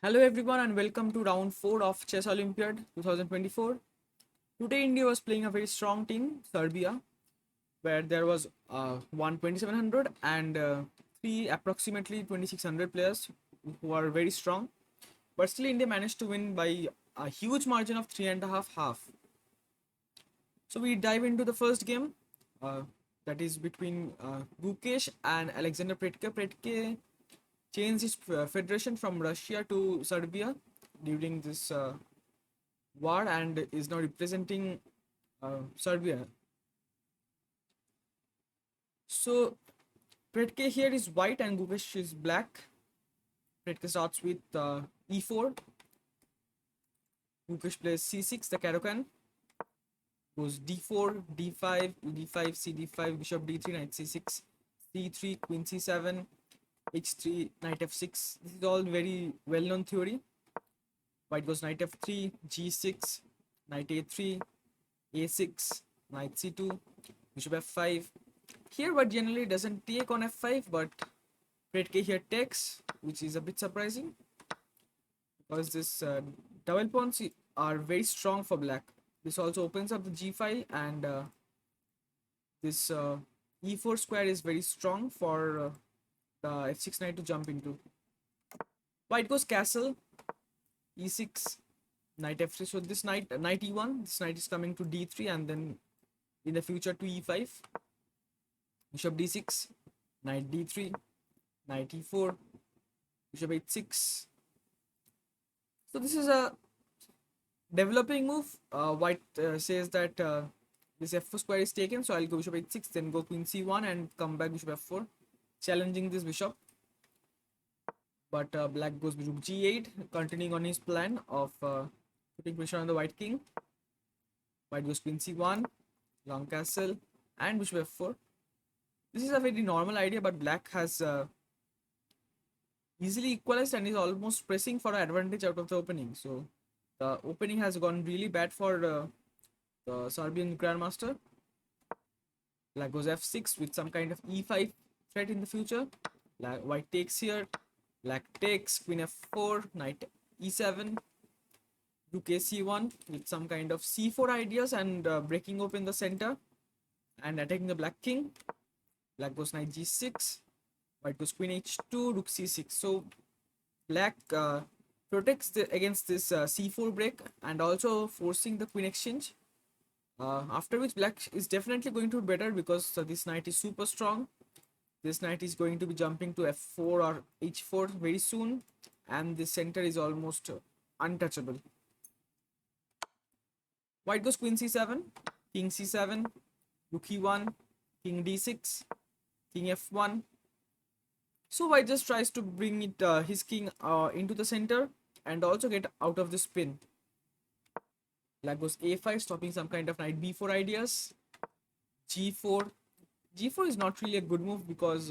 Hello everyone and welcome to round 4 of Chess Olympiad 2024. Today India was playing a very strong team, Serbia, where there was one 2700 and three approximately 2600 players who are very strong. But still India managed to win by a huge margin of 3.5 half. So we dive into the first game, uh, that is between Gukesh and Alexander Pretke. Pretke changed his federation from Russia to Serbia during this war and is now representing Serbia. So Pretke here is white and Gukesh is black. Pretke starts with e4. Gukesh plays c6, the Caro-Kann. Goes d4, d5, d5, cd5, bishop d3, knight c6, c3, queen c7, h3, knight f6. This is all very well-known theory. White goes knight f3, g6, knight a3, a6, knight c2, bishop f5. Here white generally doesn't take on f5, but Pretke here takes, which is a bit surprising because this double pawns are very strong for black. This also opens up the g file, and this e4 square is very strong for the f6 knight to jump into. White goes castle, e6, knight f3. So this knight e1, this knight is coming to d3 and then in the future to e5. Bishop d6, knight d3, knight e4, bishop h6. So this is a developing move. White says that this f4 square is taken, so I'll go bishop h6, then go queen c1 and come back bishop f4, challenging this bishop. But black goes bishop g8, continuing on his plan of putting pressure on the white king. White goes queen c1, long castle, and bishop f4. This is a very normal idea, but black has easily equalized and is almost pressing for an advantage out of the opening. So the opening has gone really bad for the Serbian grandmaster. Black goes f6 with some kind of e5 threat in the future. White takes here. Black takes, queen f4, knight e7, rook a c1 with some kind of c4 ideas and breaking open the center and attacking the black king. Black goes knight g6, white goes queen h2, rook c6. So black protects against this c4 break and also forcing the queen exchange. After which black is definitely going to be better because this knight is super strong. This knight is going to be jumping to f4 or h4 very soon, and the center is almost untouchable. White goes queen c7, king c7, rook e1, king d6, king f1. So white just tries to bring his king into the center and also get out of the spin. Black goes a5, stopping some kind of knight b4 ideas. g4. g4 is not really a good move because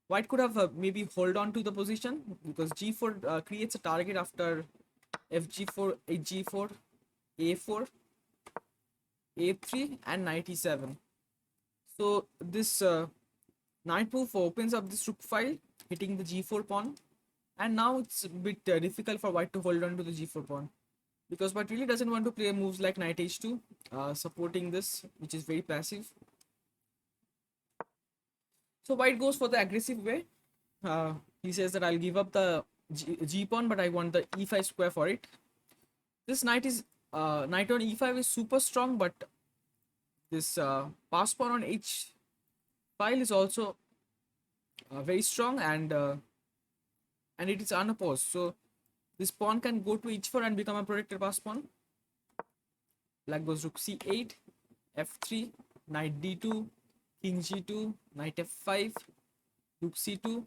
white could have maybe hold on to the position because g4 creates a target after fg4, hg4, a4, a3 and knight e7. So this knight move opens up this rook file, hitting the g4 pawn, and now it's a bit difficult for white to hold on to the g4 pawn because white really doesn't want to play moves like knight h2, supporting this, which is very passive. So white goes for the aggressive way. He says that I'll give up the g pawn, but I want the e5 square for it. This knight on e5 is super strong, but this pass pawn on h file is also very strong, and it is unopposed. So this pawn can go to h4 and become a protected pass pawn. Black goes rook c8, f3, knight d2, king g2, knight f5, rook c2,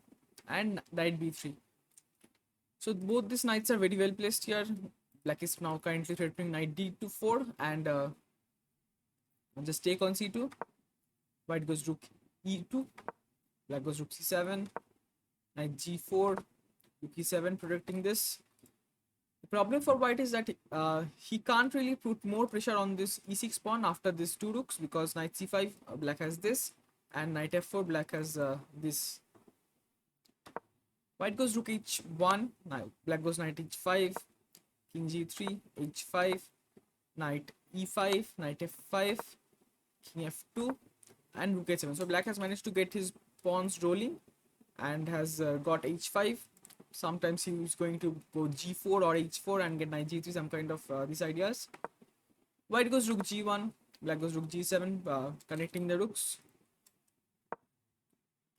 and knight b3. So both these knights are very well placed here. Black is now currently threatening knight d4 and just take on c2. White goes rook e2. Black goes rook c7, knight g4, rook e7, protecting this. The problem for white is that he can't really put more pressure on this e6 pawn after these two rooks because knight c5 black has this and knight f4 black has this. White goes rook h1, black goes knight h5, king g3, h5, knight e5, knight f5, king f2, and rook h7. So black has managed to get his pawns rolling and has got h5. Sometimes he is going to go g4 or h4 and get knight g3, some kind of these ideas. White goes rook g1, black goes rook g7, connecting the rooks.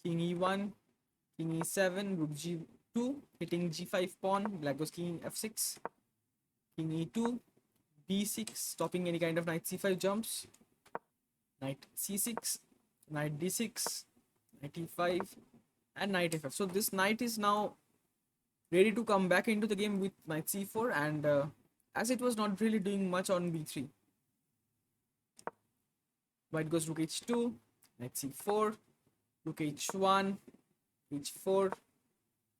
King e1, king e7, rook g2, hitting g5 pawn, black goes king f6, king e2, b6, stopping any kind of knight c5 jumps, knight c6, knight d6, knight e5, and knight f5. So this knight is now ready to come back into the game with knight c4, and as it was not really doing much on b3. White goes rook h2, knight c4, rook h1, h4,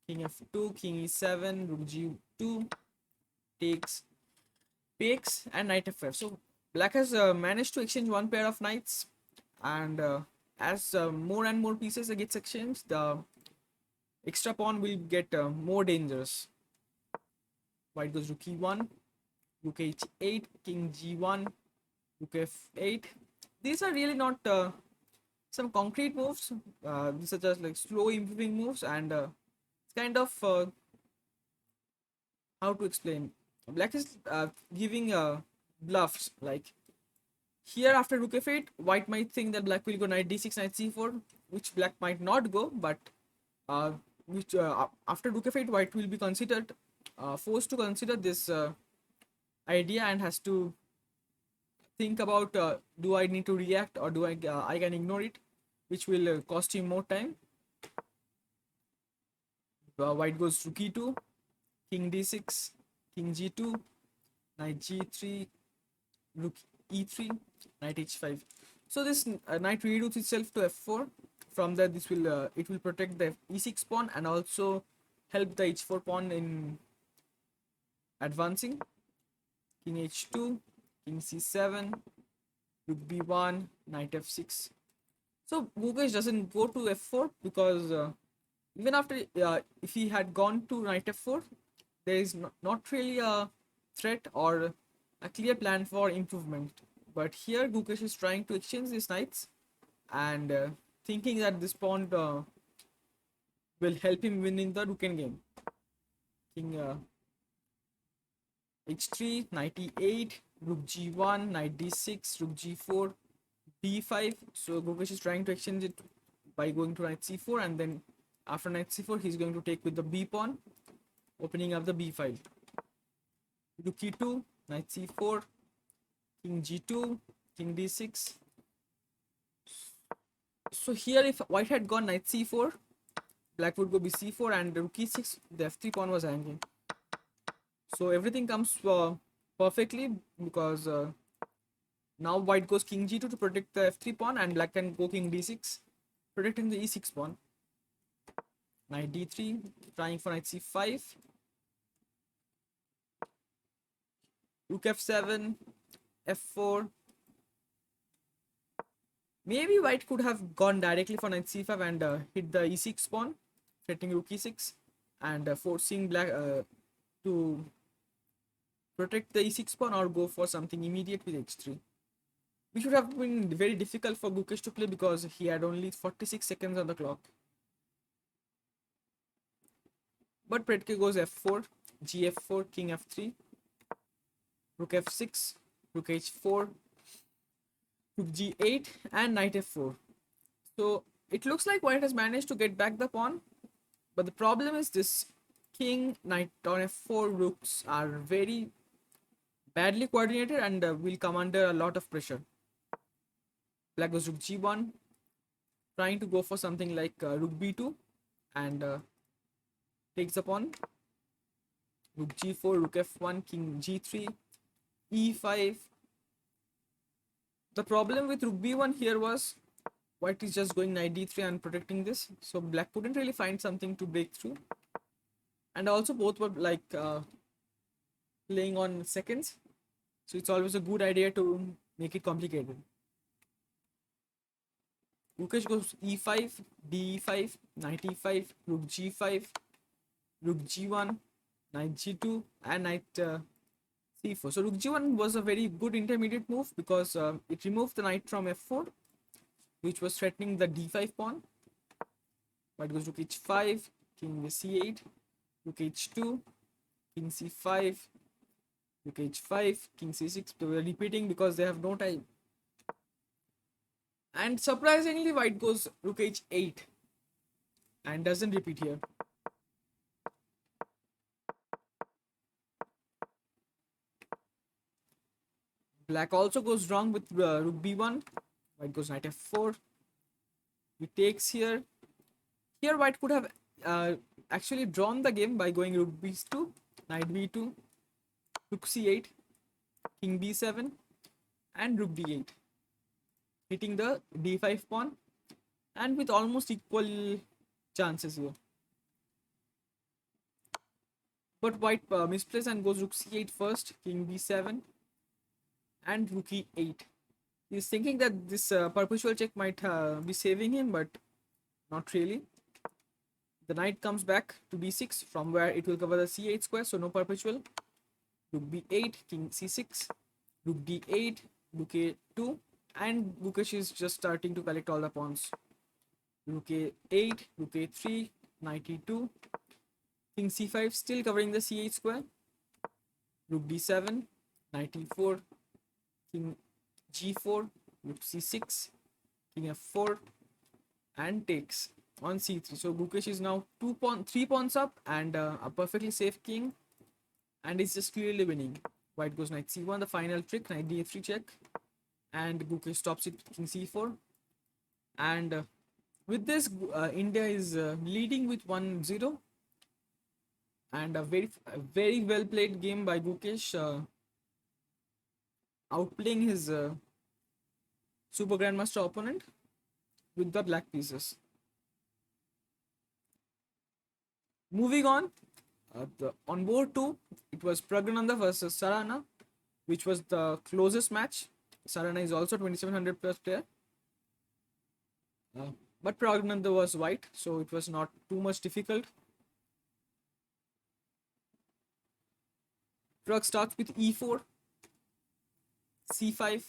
king f2, king e7, rook g2, takes, and knight f5. So black has managed to exchange one pair of knights, and as more and more pieces gets exchanged, the extra pawn will get more dangerous. White goes rook e1, rook h8, king g1, rook f8. These are really not some concrete moves. These are just like slow improving moves, and it's kind of how to explain. Black is giving bluffs. Like here after rook f8, white might think that black will go knight d6, knight c4, which black might not go, but which after rook f8, white will be considered forced to consider this idea and has to think about do I need to react or do I can ignore it, which will cost him more time. White goes rook e2, king d6, king g2, knight g3, rook e3, knight h5. So this knight reroutes itself to f4. From there, this will it will protect the e6 pawn and also help the h4 pawn in advancing. King h2, king c7, rook b1, knight f6. So Gukesh doesn't go to f4 because even after if he had gone to knight f4, there is not really a threat or a clear plan for improvement. But here Gukesh is trying to exchange these knights and thinking that this pawn will help him win in the Ruken game. King h3, knight e8, rook g1, knight d6, rook g4, b5. So Gukesh is trying to exchange it by going to knight c4, and then after knight c4 he's going to take with the b pawn, opening up the b file. Rook e2, knight c4, king g2, king d6. So here if white had gone knight c4, black would go b4 and rook e6, the f3 pawn was hanging. So everything comes perfectly because now white goes king g2 to protect the f3 pawn and black can go king d6, protecting the e6 pawn. Knight d3, trying for knight c5, rook f7, f4. Maybe white could have gone directly for knight c5 and hit the e6 pawn, threatening rook e6 and forcing black to protect the e6 pawn or go for something immediate with h3, which would have been very difficult for Gukesh to play because he had only 46 seconds on the clock. But Predke goes f4, gf4, king f3, rook f6, rook h4, rook g8 and knight f4. So it looks like white has managed to get back the pawn, but the problem is this king, knight on f4 rooks are very badly coordinated and will come under a lot of pressure. Black goes rook g1, trying to go for something like rook b2 and takes the pawn. Rook g4, rook f1, king g3, e5. The problem with rook b1 here was white is just going knight d3 and protecting this, so black couldn't really find something to break through. And also both were like playing on seconds, so it's always a good idea to make it complicated. Gukesh goes e5, d5, knight e5, rook g5, rook g1, knight g2, and knight c4. So rook g1 was a very good intermediate move because it removed the knight from f4, which was threatening the d5 pawn. White goes rook h5, king c8, rook h2, king c5, rook h5, king c6. They were repeating because they have no time. And surprisingly, white goes rook h8 and doesn't repeat here. Black also goes wrong with rook b1. White goes knight f4. He takes here. Here white could have actually drawn the game by going rook b2, knight b2, rook c8, king b7, and rook d8, hitting the d5 pawn, and with almost equal chances here. But white misplays and goes rook c8 first, king b7, and rook e8. He's thinking that this perpetual check might be saving him, but not really. The knight comes back to d6 from where it will cover the c8 square, so no perpetual. Rook b8, king c6, rook d8, rook a2, and Gukesh is just starting to collect all the pawns. Rook a8, rook a3, knight e2, king c5 still covering the c8 square, rook d7, knight e4, king g4, rook c6, king f4, and takes on c3. So Gukesh is now 3 pawns up and a perfectly safe king, and is just clearly winning. White goes knight c1, the final trick, knight d3 check, and Gukesh stops it king c4. And with this, India is leading with 1-0, and a very well played game by Gukesh, outplaying his super grandmaster opponent with the black pieces. Moving on, on board 2, it was Praggnanandhaa versus Sarana, which was the closest match. Sarana is also 2700 plus player, but Praggnanandhaa was white, so it was not too much difficult. Prag starts with e4, c5,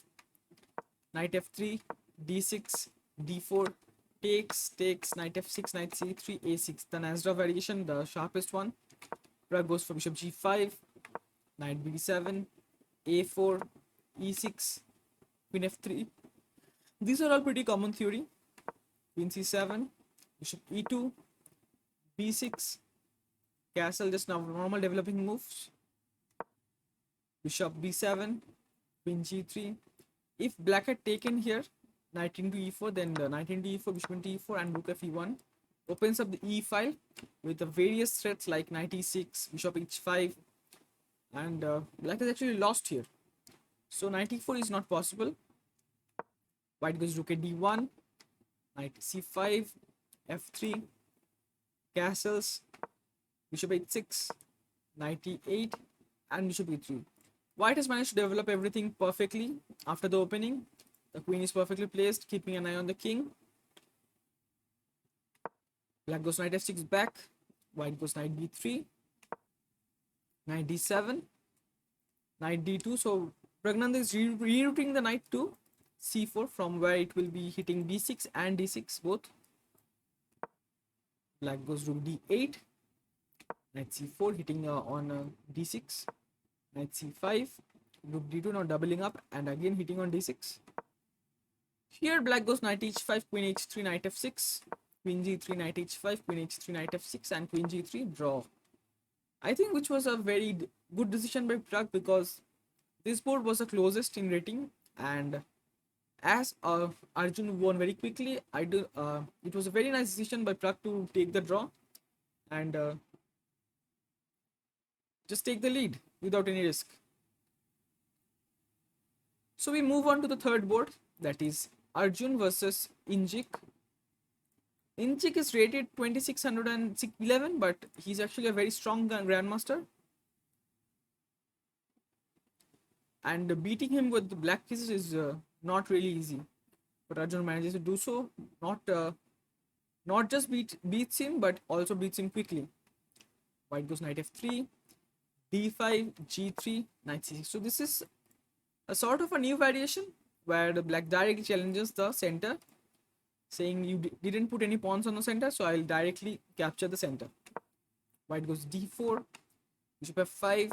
knight f3, d6, d4, takes, knight f6, knight c3, a6. The Nasdaq variation, the sharpest one. Prag goes for bishop g5, knight b7, a4, e6, queen f3. These are all pretty common theory. Queen c7, bishop e2, b6, castle, just now normal developing moves. Bishop b7, queen g3. If black had taken here, knight into e4, then the knight into e4, bishop into e4, and rook f1 opens up the e file with the various threats like knight e6, bishop h5, and black is actually lost here. So knight e4 is not possible. White goes rook at d1, knight c5, f3, castles, bishop h6, knight e8, and bishop e3. White has managed to develop everything perfectly after the opening. The queen is perfectly placed, keeping an eye on the king. Black goes knight f6 back. White goes knight b3, knight d7, knight d2. So Praggnanandhaa is rerouting the knight to c4 from where it will be hitting b6 and d6 both. Black goes rook d8, knight c4 hitting on d6, knight c5, rook d2 now doubling up and again hitting on d6. Here black goes knight h5, queen h3, knight f6, queen g3, knight h5, queen h3, knight f6, and queen g3 draw. I think which was a very good decision by Prag because this board was the closest in rating, and as Arjun won very quickly, it was a very nice decision by Prag to take the draw and just take the lead without any risk. So we move on to the third board, that is Arjun versus Injik. Injik is rated 2611, but he's actually a very strong grandmaster. And beating him with the black pieces is not really easy. But Arjun manages to do so. Not just beats him, but also beats him quickly. White goes knight f3, d5, g3, knight c6. So this is a sort of a new variation where the black directly challenges the center, saying you didn't put any pawns on the center, so I'll directly capture the center. White goes d4, bishop f5,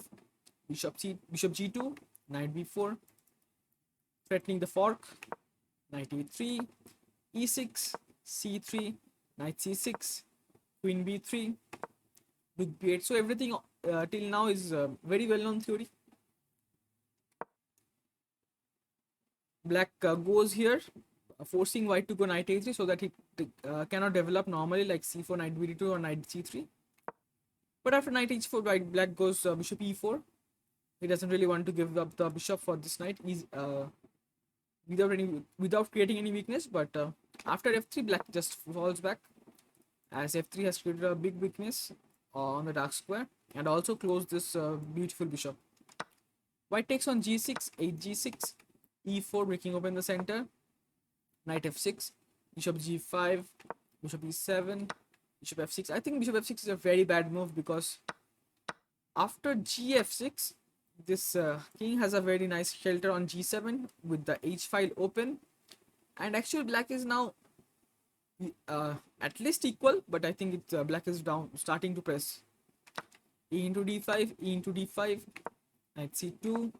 bishop g2, knight b4, threatening the fork, knight e3, e6, c3, knight c6, queen b3, rook b8. So everything till now is very well known theory. Black goes here, forcing white to go knight a3 so that he cannot develop normally like c4, knight b2 or knight c3. But after knight h4, black goes bishop e4. He doesn't really want to give up the bishop for this knight. He's without creating any weakness. But after f3, black just falls back, as f3 has created a big weakness on the dark square and also closed this beautiful bishop. White takes on g6, 8g6, e4, breaking open the center, knight f6, bishop g5, bishop e7, bishop f6. I think bishop f6 is a very bad move because after gf6, this king has a very nice shelter on g7 with the h file open, and actually black is now at least equal, but I think black is down, starting to press. E into d5, e into d5, knight c2,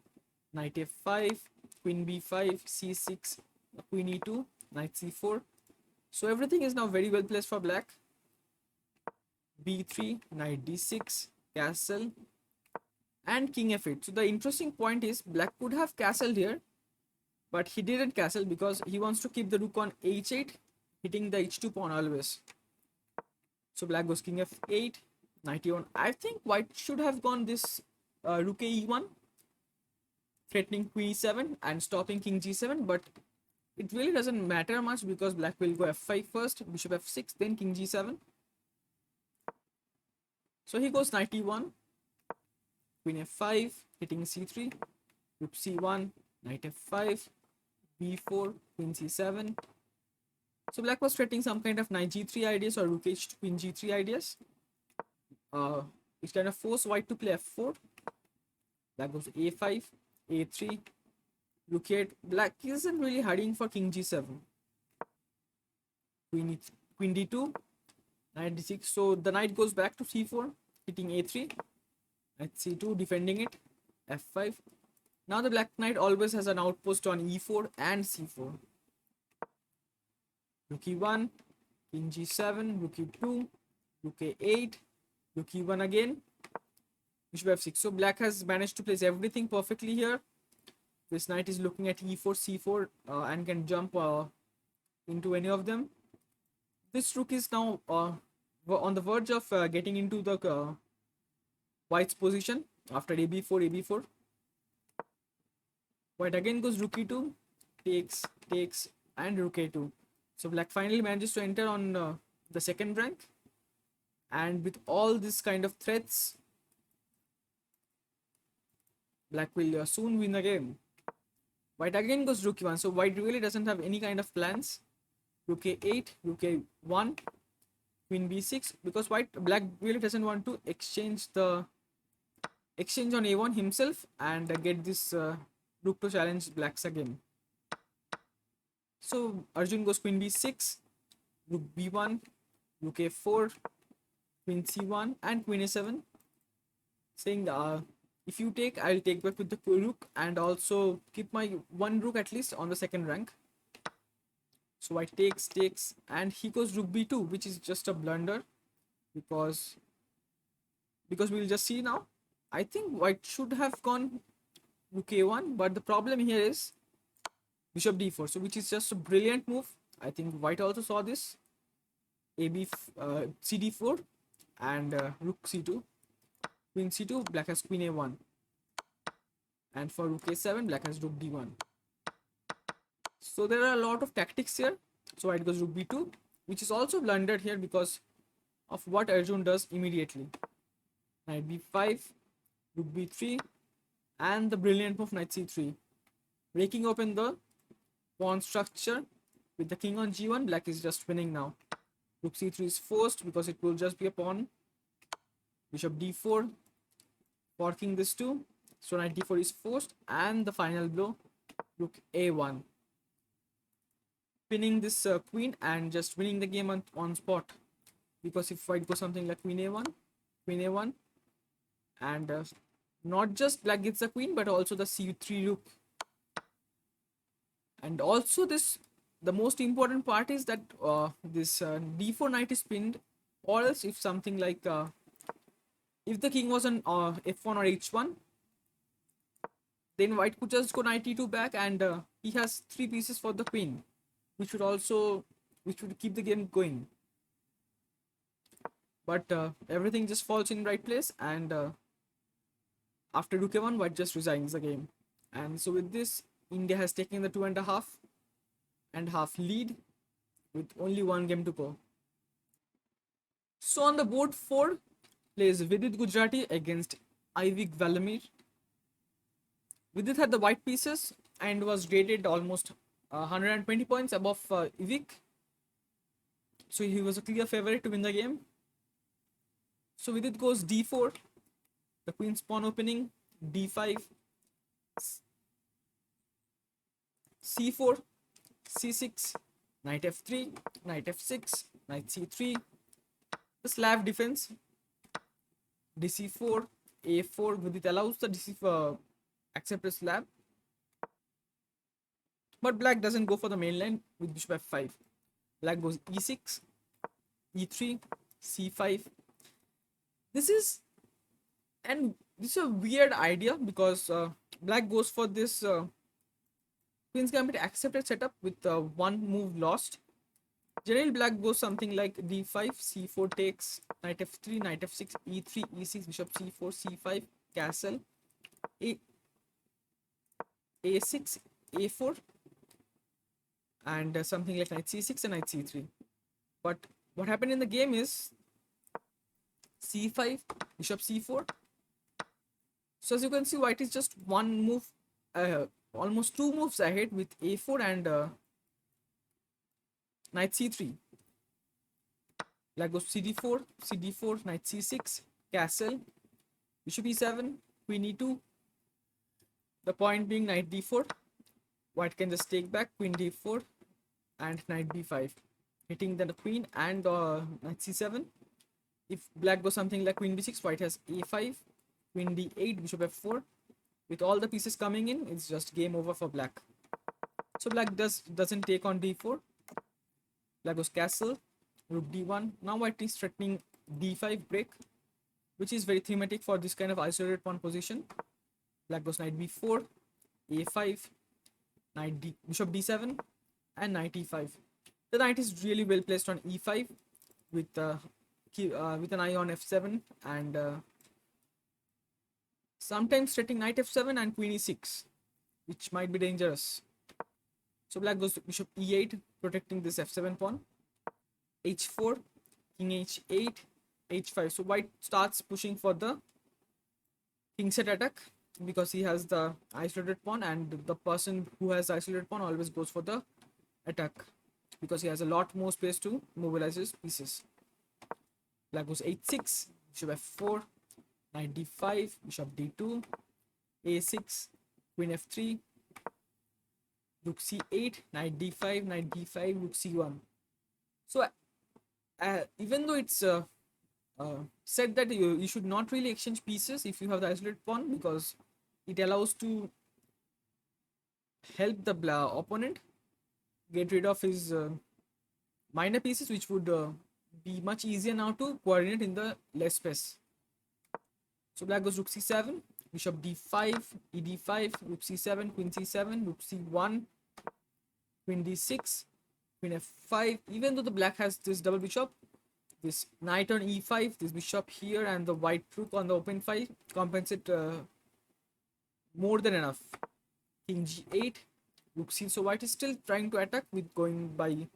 knight f5, queen b5, c6, queen e2, knight c4. So everything is now very well placed for black. b3, knight d6, castle, and king f8. So the interesting point is black could have castled here, but he didn't castle because he wants to keep the rook on h8, hitting the h2 pawn always. So black goes king f8, knight e1. I think white should have gone this rook e1, threatening queen e7 and stopping king g7, but it really doesn't matter much because black will go f5 first, bishop f6, then king g7. So he goes knight e1, queen f5, hitting c3, rook c1, knight f5, b4, queen c7. So black was threatening some kind of knight g3 ideas or rook h2, queen g3 ideas, which kind of force white to play f4. Black goes a5, a3, rook e8. Black isn't really hiding for king g7, queen d2, knight d6. So the knight goes back to c4, hitting a3, knight c2, defending it, f5. Now the black knight always has an outpost on e4 and c4. Rook e1, king g7, rook e2, rook a8, rook e1 again, bishop f6. So black has managed to place everything perfectly here. This knight is looking at e4, c4 and can jump into any of them. This rook is now on the verge of getting into the white's position after ab4, ab4. White again goes rook e2, takes, and rook a2. So black finally manages to enter on the second rank, and with all this kind of threats, black will soon win the game. White again goes rook e1. So white really doesn't have any kind of plans. Rook a8, rook a1, queen b6, because black really doesn't want to exchange on a1 himself and get this rook to challenge blacks again. So Arjun goes queen b6, rook b1, rook a4, queen c1, and queen a7, saying if you take, I'll take back with the rook and also keep my one rook at least on the second rank. So white takes, and he goes rook b2, which is just a blunder because we'll just see now. I think white should have gone rook a1, but the problem here is bishop d4, so which is just a brilliant move. I think white also saw this. cd4 and rook c2, queen c2, black has queen a1, and for rook a7, black has rook d1. So there are a lot of tactics here. So white goes rook b2, which is also blundered here because of what Arjun does immediately. Knight b5, rook b3, and the brilliant move knight c3, breaking open the pawn structure with the king on g1. Black is just winning now. Rook c3 is forced because it will just be a pawn. bishop d4, forking this too. So knight d4 is forced, and the final blow, rook a1, pinning this queen and just winning the game on spot. Because if white goes something like queen a1, and not just black gets the queen, but also the c3 rook. And also this, the most important part is that this d4 knight is pinned, or else if something like if the king was on f1 or h1, then white could just go knight e2 back, and he has 3 pieces for the queen, which would also, which would keep the game going. But everything just falls in right place, and after rook a1, white just resigns the game. And so with this, India has taken the 2.5 lead with only 1 game to go. So on the board 4 plays Vidit Gujarati against Ivik Valamir. Vidit had the white pieces and was rated almost 120 points above Ivik. So he was a clear favorite to win the game. So Vidit goes d4, the queen's pawn opening, d5, c4, c6, knight f3, knight f6, knight c3, the Slav defense, dc4, a4. Vidit allows the dc accepted Slav, but black doesn't go for the main line with bishop f5. Black goes e6, e3, c5. This is a weird idea because black goes for this queen's gambit accepted setup with 1 move lost. Generally, black goes something like d5, c4 takes, knight f3, knight f6, e3, e6, bishop c4, c5, castle, a6, a4, and something like knight c6 and knight c3. But what happened in the game is c5, bishop c4. So as you can see, white is just 1 move, almost 2 moves ahead with a4 and knight c3. Black goes cd4, cd4, knight c6, castle, bishop e7, queen e2. The point being knight d4. White can just take back, queen d4, and knight b5, hitting the queen and knight c7. If black goes something like queen b6, white has a5, queen d8, bishop f4. With all the pieces coming in, it's just game over for black. So black doesn't take on d4. Black goes castle, rook d1. Now white is threatening d5 break, which is very thematic for this kind of isolated pawn position. Black goes knight b4, a5, bishop d7, and knight e5. The knight is really well placed on e5 with an eye on f7, and sometimes threatening knight f7 and queen e6, which might be dangerous. So black goes to bishop e8, protecting this f7 pawn, h4, king h8, h5. So white starts pushing for the king set attack because he has the isolated pawn, and the person who has isolated pawn always goes for the attack because he has a lot more space to mobilize his pieces. Black goes h6, bishop f4, knight d5, bishop d2, a6, queen f3, rook c8, knight d5, knight d5, rook c1. So even though it's said that you should not really exchange pieces if you have the isolated pawn, because it allows to help the opponent get rid of his minor pieces, which would be much easier now to coordinate in the less space. So black goes rook c7, bishop d5, ed5, rook c7, queen c7, rook c1, queen d6, queen f5. Even though the black has this double bishop, this knight on e5, this bishop here, and the white rook on the open 5 compensate more than enough. King g8, rook c. So white is still trying to attack with going by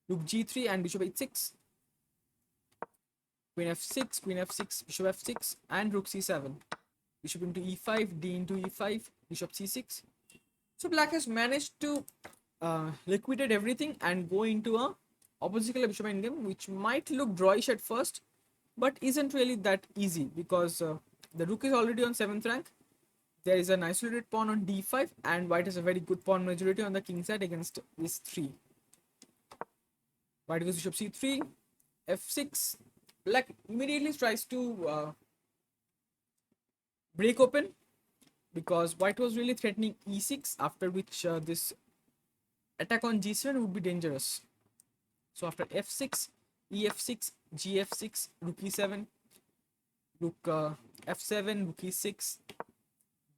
rook g3 and bishop h6, queen f6, queen f6, bishop f6, and rook c7, bishop into e5, d into e5, bishop c6. So black has managed to liquidate everything and go into a opposite color bishop endgame, which might look drawish at first, but isn't really that easy because the rook is already on 7th rank. There is an isolated pawn on d5, and white has a very good pawn majority on the king side against this 3. White goes bishop c3, f6. Black immediately tries to break open because white was really threatening e6, after which this attack on g7 would be dangerous. So after f6, ef6, gf6, rook e7, rook f7, rook e6,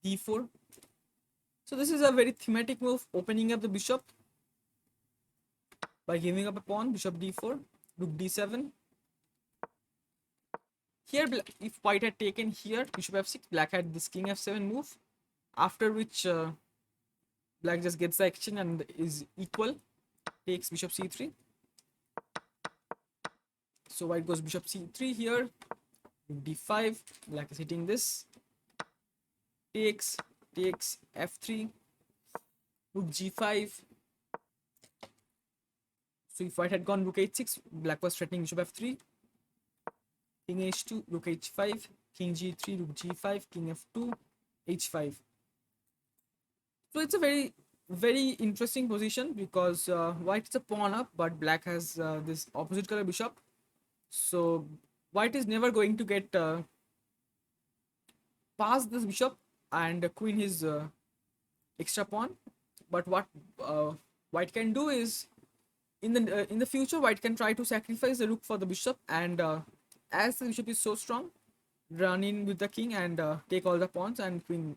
d4. So this is a very thematic move, opening up the bishop by giving up a pawn, bishop d4, rook d7. Here, if white had taken here, bishop f6, black had this king f7 move, after which black just gets the exchange and is equal, takes bishop c3. So white goes bishop c3 here, rook d5, black is hitting this, takes f3, rook g5. So if white had gone rook h6, black was threatening bishop f3, king h2, rook h5, king g3, rook g5, king f2, h5. So it's a very interesting position because white is a pawn up, but black has this opposite color bishop. So white is never going to get past this bishop and queen his extra pawn. But what white can do is, in the future, white can try to sacrifice the rook for the bishop, and as the bishop is so strong, run in with the king and take all the pawns and queen.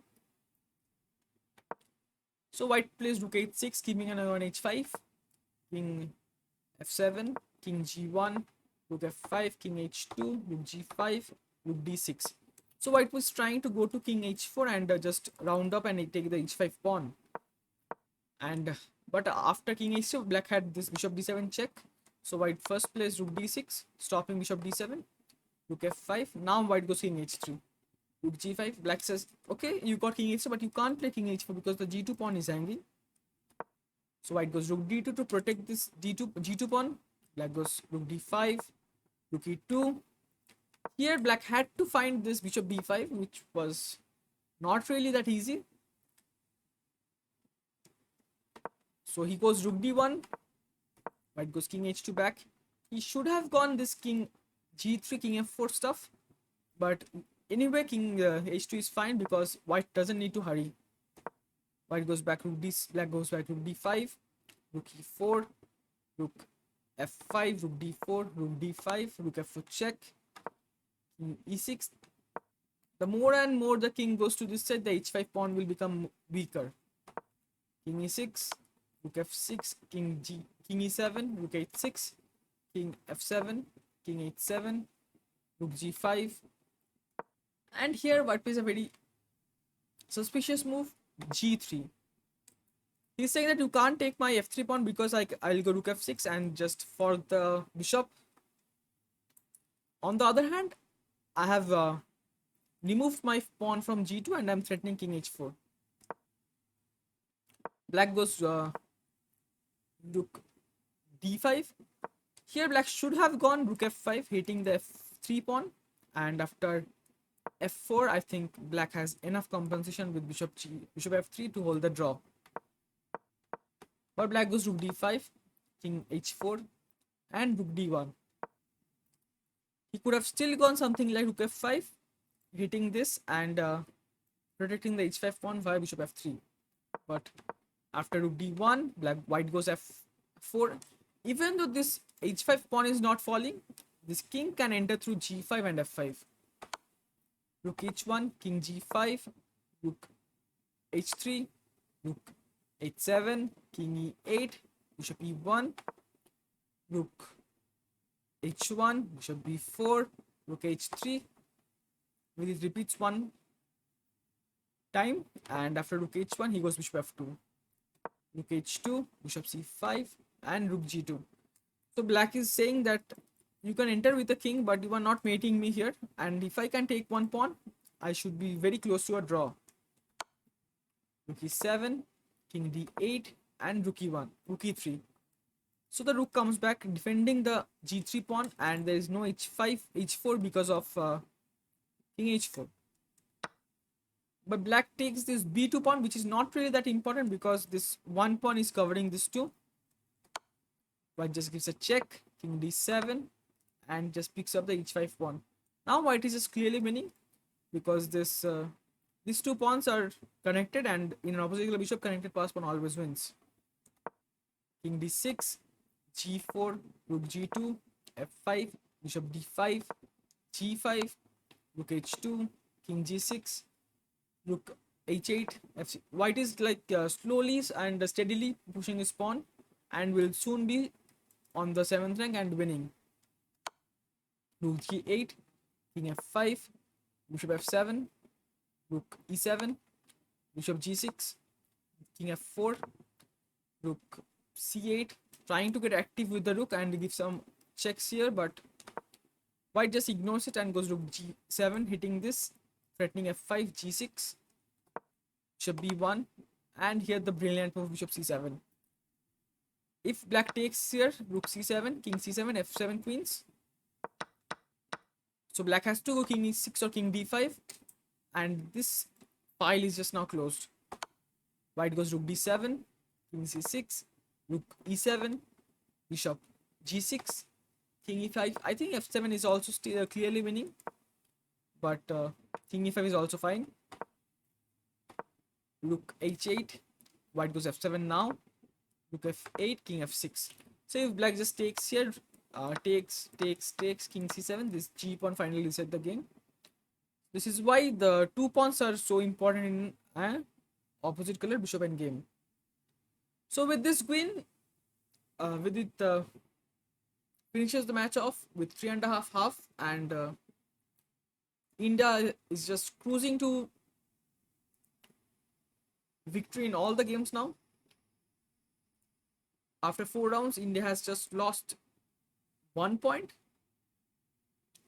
So white plays rook h6, keeping an eye on h5, king f7, king g1, rook f5, king h2, rook g5, rook d6. So white was trying to go to king h4 and just round up and take the h5 pawn. And but after king h2, black had this bishop d7 check. So white first plays rook d6, stopping bishop d7, rook f5. Now white goes king h3, rook g5. Black says, okay, you got king h2, but you can't play king h4 because the g2 pawn is hanging. So white goes rook d2 to protect this g2 pawn. Black goes rook d5, rook e2. Here black had to find this bishop b5, which was not really that easy. So he goes rook d1, white goes king h2 back. He should have gone this king g3, king f4 stuff, but anyway, king h2 is fine because white doesn't need to hurry. White goes back rook d, black goes back rook d5, rook e4, rook f5, rook d4, rook d5, rook f4 check, king e6. The more and more the king goes to this side, the h5 pawn will become weaker. King e6, rook f6, king e7, rook h6, king f7, king h7, rook g5. And here white plays a very suspicious move, g3. He's saying that you can't take my f3 pawn because I'll go rook f6 and just fork the bishop. On the other hand, I have removed my pawn from g2 and I'm threatening king h4. Black goes rook d5. Here black should have gone rook f5, hitting the f3 pawn, and after f4, I think black has enough compensation with bishop f3 to hold the draw. But black goes rook d5, king h4, and rook d1. He could have still gone something like rook f5, hitting this and protecting the h5 pawn via bishop f3. But after rook d1, white goes f4. Even though this h5 pawn is not falling, this king can enter through g5 and f5. Rook h1, king g5, rook h3, rook h7, king e8, bishop e1, rook h1, bishop b4, rook h3. It repeats one time, and after rook h1, he goes bishop f2, rook h2, bishop c5, and rook g2. So black is saying that you can enter with the king, but you are not mating me here, and if I can take one pawn, I should be very close to a draw. Rook e7, king d8, and rook e1, rook e3. So the rook comes back defending the g3 pawn, and there is no h5, h4 because of king h4. But black takes this b2 pawn, which is not really that important because this one pawn is covering this two. White just gives a check, king d7, and just picks up the h5 pawn. Now white is just clearly winning because these two pawns are connected, and in an opposite color bishop, connected pass pawn always wins. King d6, g4, rook g2, f5, bishop d5, g5, rook h2, king g6, rook h8, f6. White is like slowly and steadily pushing his pawn, and will soon be on the 7th rank and winning. Rook g8, king f5, bishop f7, rook e7, bishop g6, king f4, rook c8, trying to get active with the rook and give some checks here, but white just ignores it and goes rook g7, hitting this, threatening f5, g6, bishop b1, and here the brilliant move bishop c7. If black takes here, rook c7, king c7, f7 queens. So black has to go king e6 or king d5, and this file is just now closed. White goes rook d7, king c6, rook e7, bishop g6, king e5. I think f7 is also still clearly winning, but king e5 is also fine. Rook h8, white goes f7 now, rook f8, king f6. So if black just takes here, takes, king c7, this g pawn finally reset the game. This is why the two pawns are so important in opposite color bishop and game. So with this win, Vidit finishes the match off with 3.5 half, and India is just cruising to victory in all the games now. After 4 rounds, India has just lost 1 point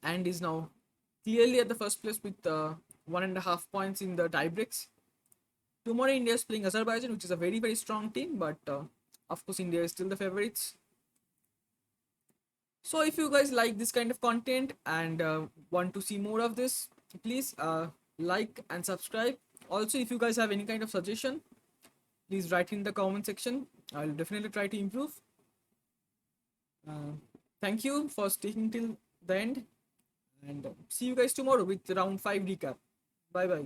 and is now clearly at the first place with 1.5 points in the tie breaks. Tomorrow, India is playing Azerbaijan, which is a very, very strong team, but of course, India is still the favorites. So, if you guys like this kind of content and want to see more of this, please like and subscribe. Also, if you guys have any kind of suggestion, please write in the comment section. I'll definitely try to improve. Thank you for sticking till the end, and see you guys tomorrow with round 5 recap. Bye bye.